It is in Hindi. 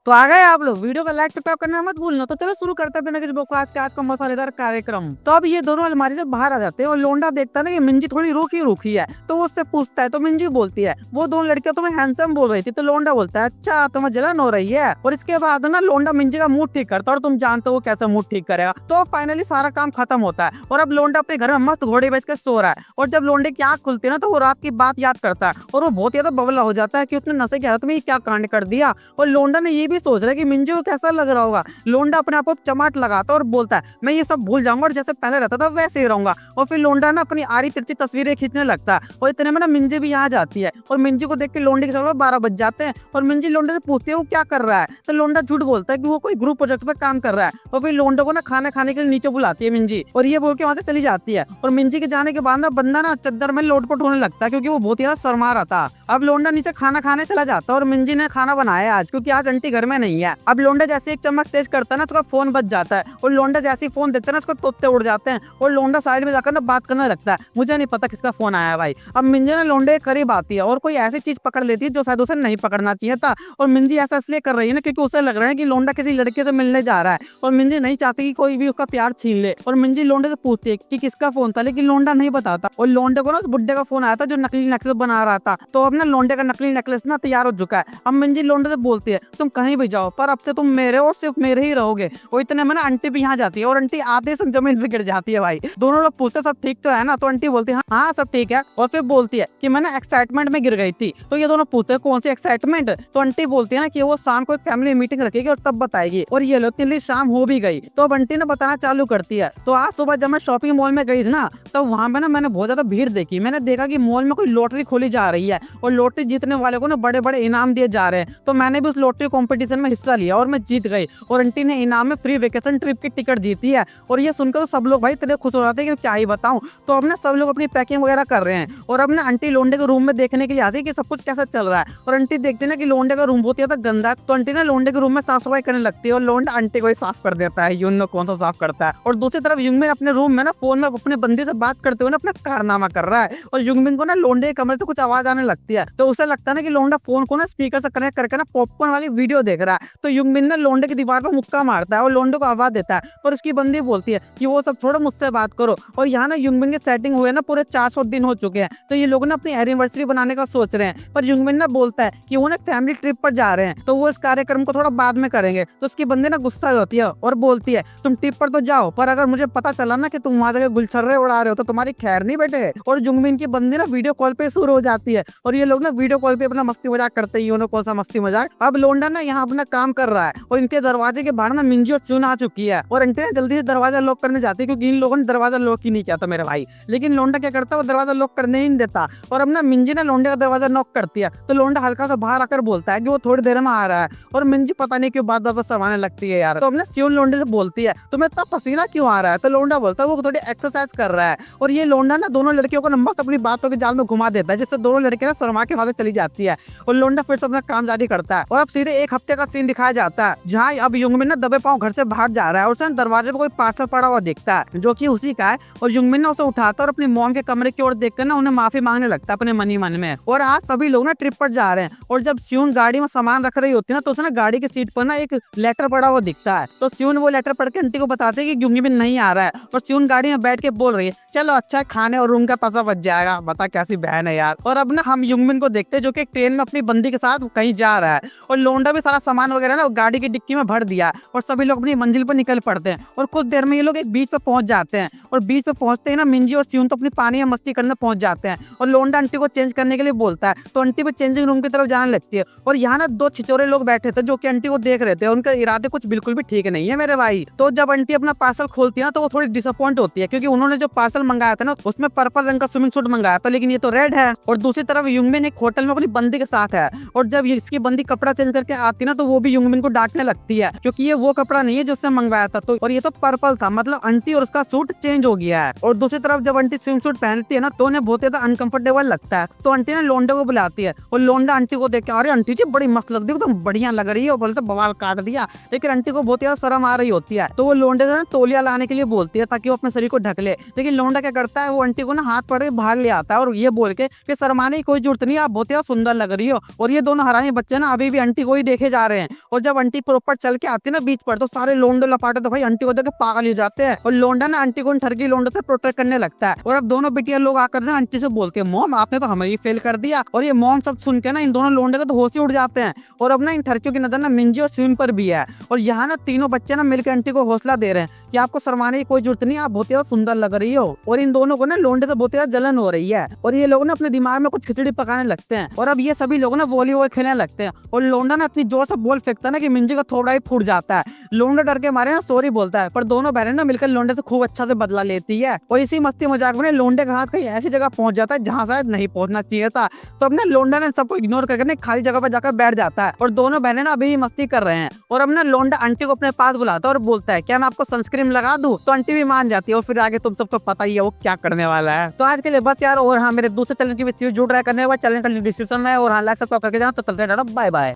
तो आ गए आप लोग। वीडियो को लाइक सब्सक्राइब करना मत भूलना। तो चलो शुरू करते हैं बिना किसी बकवास के आज का मसालेदार कार्यक्रम। तो अब ये दोनों अलमारी से बाहर आ जाते हैं और लोंडा देखता है ना कि मिंजी थोड़ी रूखी रूखी है, तो वो उससे पूछता है। तो मिंजी बोलती है वो दोनों लड़कियां तुम्हें हैंडसम बोल रही थी। तो लोंडा बोलता है अच्छा तुम्हें जलन हो रही है। और इसके बाद ना लोंडा मिंजी का मूड ठीक करता है और तुम जानते हो वो कैसे मूड ठीक करेगा। तो फाइनली सारा काम खत्म होता है और अब लोंडा अपने घर में मस्त घोड़े बेच के सो रहा है। और जब लोंडे की आंख खुलती है ना तो वो रात की बात याद करता है और वो बहुत ज्यादा बबला हो जाता है कि उसने नशे की हालत में क्या कांड कर दिया। और लोंडा ने ये भी सोच रहा है कि मिंजी को कैसा लग रहा होगा। लोंडा अपने आप को चमाट लगाता है और बोलता है मैं ये सब भूल जाऊंगा और जैसे पहले रहता था वैसे ही रहूंगा। और फिर लोंडा ना अपनी आड़ी तिरछी तस्वीरें खींचने लगता है और इतने में ना मिंजी भी आ जाती है और मिंजी को देख के लोंडे के सर 12 बज जाते हैं। और मिंजी लोंडे से पूछती है वो क्या कर रहा है। तो लोंडा झूठ बोलता है कि वो कोई ग्रुप प्रोजेक्ट पे काम कर रहा है। और फिर लोंडे को ना खाना खाने के लिए नीचे बुलाती है मिंजी और ये बोल के वहां से चली जाती है। और मिंजी के जाने के बाद ना बंदा ना चद्दर में लोटपोट होने लगता है क्योंकि वो बहुत ज्यादा शर्मा रहा था। अब लोंडा नीचे खाना खाने चला जाता है और मिंजी ने खाना बनाया आज क्योंकि आज आंटी घर में नहीं है। अब लोंडा जैसे एक चम्मच तेज करता है ना उसका फोन बच जाता है और लोंडा जैसे ही फोन देता है ना उसको तोते उड़ जाते हैं और लोंडा साइड में जाकर ना बात करने लगता है। मुझे नहीं पता किसका फोन आया भाई। अब मिंजी ना लोंडे के करीब आती है और कोई ऐसी चीज पकड़ लेती है जो शायद उसे नहीं पकड़ना चाहिए था। और मिंजी ऐसा इसलिए कर रही है ना क्योंकि उसे लग रहा है कि लोंडा किसी लड़के से मिलने जा रहा है और मिंजी नहीं चाहती कि कोई भी उसका प्यार छीन ले। और मिंजी लोंडे से पूछती है कि किसका फोन था, लेकिन लोंडा नहीं बताता। और लोंडे को ना उस बुड्ढे का फोन आया था जो नकली नेकलेस बना रहा था। तो अब ना लोंडे का नकली नेकलेस ना तैयार हो चुका है। अब मिंजी लोंडे से बोलती है तुम कहीं भी जाओ पर अब से तुम मेरे और सिर्फ मेरे ही रहोगे। और इतने में ना आंटी भी यहाँ जाती है और आंटी आधे से जमीन पे गिर जाती है भाई। दोनों लोग पूछते सब ठीक तो है ना। तो आंटी बोलती है हाँ सब ठीक है। और फिर बोलती है कि मैं ना एक्साइटमेंट में गिर गई थी। तो ये दोनों पूछते हैं कौन सी एक्साइटमेंट। तो आंटी बोलती है ना कि वो शाम को एक फैमिली मीटिंग रखेगी और तब बताएगी। और ये लोग तिल्ली शाम हो भी गई तो अब आंटी ने बताना चालू करती है। तो आज सुबह जब मैं शॉपिंग मॉल में गई थी ना तो वहां पे ना मैंने बहुत ज्यादा भीड़ देखी। मैंने देखा कि मॉल में कोई लॉटरी खोली जा रही है और लॉटरी जीतने वाले को ना बड़े बड़े इनाम दिए जा रहे हैं। तो मैंने भी उस लॉटरी कॉम्पिटिशन में हिस्सा लिया और मैं जीत गई और आंटी ने इनाम में फ्री वेकेशन ट्रिप की टिकट जीती है। और ये सुनकर तो सब लोग भाई इतने खुश हो जाते हैं कि क्या ही बताऊं। तो अब ना सब लोग अपनी पैकिंग वगैरह कर रहे हैं और अब ना आंटी लोंडे के रूम में देखने के लिए आती है कि सब कुछ कैसा चल रहा है। और आंटी देखती है ना कि लोंडे का रूम बहुत ज्यादा गंदा है। तो आंटी ना लोंडे के रूम में साफ सफाई करने लगती है और लोंडा आंटी को ही साफ कर देता है। यून कौन सा साफ करता है। और दूसरी तरफ युंगमिन अपने रूम में ना फोन में अपने बंदी से बात करते हुए ना अपना कारनामा कर रहा है। और युंगमिन को ना लोंडे के कमरे से कुछ आवाज आने लगती है। तो उसे लगता है ना कि लोंडा फोन को ना स्पीकर से कनेक्ट करके ना पॉपकॉर्न वाली वीडियो देख रहा है। तो युंगमिन ना लोंडे की दीवार पर मुक्का मारता है और लोंडे को आवाज देता है। पर उसकी बंदी बोलती है कि वो सब छोड़ो मुझसे बात करो। और यहाँ ना युंगमिन की सेटिंग हुए ना पूरे 400 दिन हो चुके हैं। तो ये लोग ना अपनी एनिवर्सरी बनाने का सोच रहे हैं। पर युंगमिन ना बोलता है कि वो ना फैमिली ट्रिप पर जा रहे हैं तो वो इस कार्यक्रम को थोड़ा बाद में करेंगे। तो उसकी बंदी ना गुस्सा होती है और बोलती है तुम ट्रिप पर तो जाओ पर अगर मुझे पता चला ना कि तुम वहां जाकर गुलछर्रे उड़ा रहे हो तो तुम्हारी खैर नहीं बेटे। और युंगमिन की बंदी ना वीडियो कॉल पे शुरू हो जाती है और ये लोग ना वीडियो कॉल पे अपना मस्ती मजाक करते हैं। उन्होंने कौन सा मस्ती मजाक। अब लोंडा ना यहाँ अपना काम कर रहा है और इनके दरवाजे के बाहर ना मिंजी और चुन आ चुकी है और आंटी ना जल्दी से दरवाजा लॉक करने जाती है क्योंकि इन लोगों ने दरवाजा लॉक ही नहीं किया था मेरे भाई। लेकिन लोंडा क्या करता है वो दरवाजा लॉक करने ही नहीं देता। और अब ना मिंजी ना लोंडे का दरवाजा नॉक करती है तो लोंडा हल्का सा बाहर आकर बोलता है कि वो थोड़ी देर में आ रहा है। और मिंजी पता नहीं क्यों बात वापस सरवाने लगती है यार। तो अब ना सियोन लोंडे से बोलती है तुम्हें इतना पसीना क्यों आ रहा है। तो लोंडा बोलता है वो थोड़ी एक्सरसाइज कर रहा है। और ये लोंडा ना दोनों लड़कियों को मस्त अपनी बातों के जाल में घुमा देता है जिससे दोनों लड़कियां ना शर्मा के वाले चली जाती है। और लोंडा फिर से अपना काम जारी करता है। और अब सीधे एक हफ्ते का सीन दिखाया जाता है जहाँ अब युंगमिन ना दबे पांव घर से बाहर जा रहा है और उसने दरवाजे पे कोई पार्सल पड़ा हुआ दिखता है जो कि उसी का है। और युंगमिन ना उसे उठाता और अपनी मॉम के कमरे की ओर देखकर ना उन्हें माफी मांगने लगता है अपने मनी मन में। और आज सभी लोग ना ट्रिप पर जा रहे हैं और जब स्यून गाड़ी में सामान रख रही होती है ना तो उसे ना गाड़ी की सीट पर ना एक लेटर पड़ा हुआ दिखता है। तो स्यून वो लेटर पढ़ के आंटी को बताते हैं कि युंगमिन नहीं आ रहा है। और स्यून गाड़ी में बैठ के बोल रही है चलो अच्छा है खाने और रूम का पैसा बच जाएगा। बता कैसी बहन है यार। और अब ना हम युंगमिन को देखते हैं जो कि ट्रेन में अपनी बंदी के साथ कहीं जा रहा है और लोंडा भी सारा सामान वगैरह ना गाड़ी की डिक्की में भर दिया और सभी लोग अपनी मंजिल पर निकल पड़ते हैं। और कुछ देर में ये लोग एक बीच पे पहुंच जाते हैं और बीच पे पहुंचते ही ना मिंजी और स्यून तो अपनी पानी में मस्ती करने पहुंच जाते हैं। और लोंडा आंटी को चेंज करने के लिए बोलता है तो आंटी भी चेंजिंग रूम की तरफ जाने लगती है। और यहाँ ना दो छिचोरे लोग बैठे थे जो कि आंटी को देख रहे थे। उनका इरादे कुछ बिल्कुल भी ठीक नहीं है मेरे भाई। तो जब आंटी अपना पार्सल खोलती है ना तो वो थोड़ी डिसअपॉइंट होती है क्योंकि उन्होंने जो पार्सल मंगाया था ना उसमें पर्पल रंग का स्विमिंग सूट मंगाया था लेकिन ये तो रेड है। और दूसरी तरफ युंगमिन एक होटल में अपनी बंदी के साथ है और जब इसकी बंदी कपड़ा चेंज करके आती ना तो वो भी युंगमिन को डांटने लगती है क्योंकि ये वो कपड़ा नहीं है जो उसने मंगवाया था। तो और ये तो पर्पल था मतलब आंटी और उसका सूट चेंज हो गया है। और दूसरी तरफ जब आंटी स्विम सूट पहनती है ना तो उन्हें बहुत ज्यादा अनकंफर्टेबल लगता है। तो आंटी ने लोंडे को बुलाती है और लोंडा आंटी को देख के अरे आंटी जी बड़ी मस्त लगती है तुम बढ़िया लग रही है बोलते बवाल काट दिया। लेकिन आंटी को बहुत ज्यादा शर्म आ रही होती है तो वो लोंडे से तौलिया लाने के लिए बोलती है ताकि वो अपने शरीर को ढक ले। लेकिन लोंडा क्या करता है वो आंटी को ना हाथ पकड़ के बाहर ले आता है और ये बोल के कि शर्माने की कोई जरूरत नहीं आप बहुत ज्यादा सुंदर लग रही हो। और ये दोनों हरामी बच्चे ना अभी भी आंटी को ही देखे जा रहे हैं। और जब आंटी प्रॉपर चल के आती है ना बीच पर, तो सारे लोंडे लपाटे तो भाई आंटी को देख के पागल हो जाते हैं। और लोंडा ना आंटी को ठरकी लोंडे से प्रोटेक्ट करने लगता है। और अब दोनों बेटियां लोग आकर ना आंटी से बोलते हैं, मॉम आपने तो हमें ही फेल कर दिया। और ये मॉम सब सुन के ना इन दोनों लोंडे का तो होश ही उड़ जाते हैं। और अब ना इन ठरकियों की नजर ना मिंजी और स्विन पर भी है। और यहाँ ना तीनों बच्चे ना मिलकर आंटी को हौसला दे रहे हैं कि आपको शर्माने की कोई जरूरत नहीं, आप बहुत ज्यादा सुंदर लग रही हो। और इन दोनों को ना लोंडे से बहुत ज्यादा जलन हो रही है। और ये लोग ना अपने दिमाग में कुछ खिचड़ी पकाने लगते हैं। और अब ये सभी लोग ना वॉलीबॉल खेलने लगते हैं। और लोंडा ना इतनी जोर से बॉल फेंकता है ना कि मिंजी का थोड़ा ही फूट जाता है। लोंडा डर के मारे ना सॉरी बोलता है, पर दोनों बहनें ना मिलकर लोंडे से खूब अच्छा से बदला लेती है। और इसी मस्ती मजाक में लोंडे का हाथ कहीं ऐसी जगह पहुंच जाता है जहां शायद नहीं पहुंचना चाहिए था। तो अब ना लोंडा ने सबको इग्नोर करके खाली जगह पर जाकर बैठ जाता है। और दोनों बहनें ना अभी मस्ती कर रहे हैं। और अब ना लोंडा आंटी को अपने पास बुलाता है और बोलता है, क्या मैं आपको सनस्क्रीन लगा दूं? तो आंटी भी मान जाती है। और फिर आगे तुम सबको पता ही है वो क्या करने वाला है। तो आज के लिए बस यार। और हाँ, मेरे दूसरे चैनल की भी सीरीज जुड़ रहा है करने के बाद चैनल का डिस्क्रिप्शन में। और हाँ, लाइक सब्सक्राइब करके जाना। तो चलते हैं, बाय बाय।